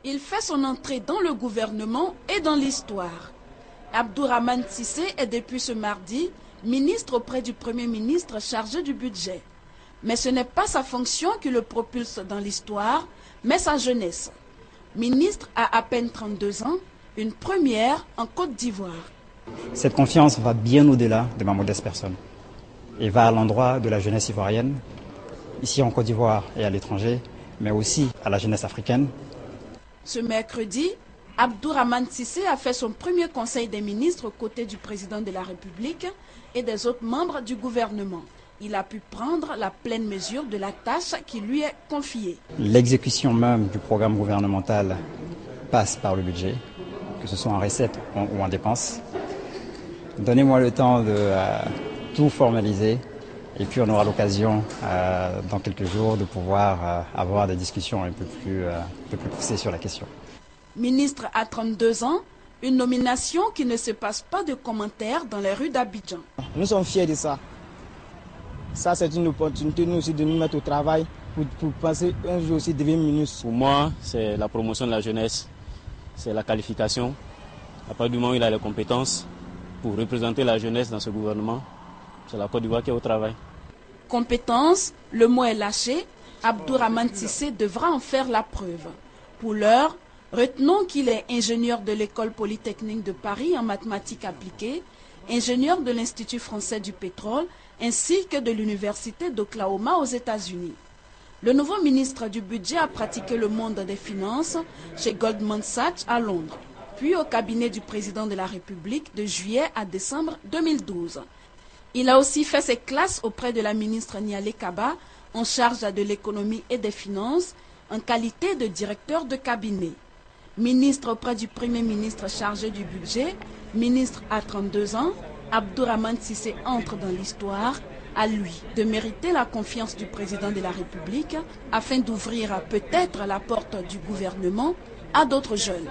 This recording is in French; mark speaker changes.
Speaker 1: Il fait son entrée dans le gouvernement et dans l'histoire. Abdourahmane Cissé est depuis ce mardi ministre auprès du Premier ministre chargé du budget. Mais ce n'est pas sa fonction qui le propulse dans l'histoire, mais sa jeunesse. Ministre à peine 32 ans, une première en Côte d'Ivoire.
Speaker 2: Cette confiance va bien au-delà de ma modeste personne et va à l'endroit de la jeunesse ivoirienne, ici en Côte d'Ivoire et à l'étranger, mais aussi à la jeunesse africaine.
Speaker 1: Ce mercredi, Abdourahmane Cissé a fait son premier conseil des ministres aux côtés du président de la République et des autres membres du gouvernement. Il a pu prendre la pleine mesure de la tâche qui lui est confiée.
Speaker 2: L'exécution même du programme gouvernemental passe par le budget, que ce soit en recettes ou en dépenses. Donnez-moi le temps de tout formaliser et puis on aura l'occasion dans quelques jours de pouvoir avoir des discussions un peu plus poussées sur la question.
Speaker 1: Ministre à 32 ans, une nomination qui ne se passe pas de commentaires dans les rues d'Abidjan.
Speaker 3: Nous sommes fiers de ça. Ça, c'est une opportunité nous aussi de nous mettre au travail pour penser un jour aussi devenir ministre.
Speaker 4: Pour moi, c'est la promotion de la jeunesse, c'est la qualification. À partir du moment où il a les compétences pour représenter la jeunesse dans ce gouvernement, c'est la Côte d'Ivoire qui est au travail.
Speaker 1: Compétence, le mot est lâché. Abdourahmane Cissé devra en faire la preuve. Pour l'heure, retenons qu'il est ingénieur de l'École polytechnique de Paris en mathématiques appliquées, ingénieur de l'Institut français du pétrole, ainsi que de l'Université d'Oklahoma aux États-Unis. Le nouveau ministre du Budget a pratiqué le monde des finances chez Goldman Sachs à Londres, puis au cabinet du président de la République de juillet à décembre 2012. Il a aussi fait ses classes auprès de la ministre Nialé Kaba, en charge de l'économie et des finances, en qualité de directeur de cabinet. Ministre auprès du Premier ministre chargé du budget, ministre à 32 ans, Abdourahmane Cissé entre dans l'histoire, à lui de mériter la confiance du président de la République afin d'ouvrir peut-être la porte du gouvernement à d'autres jeunes.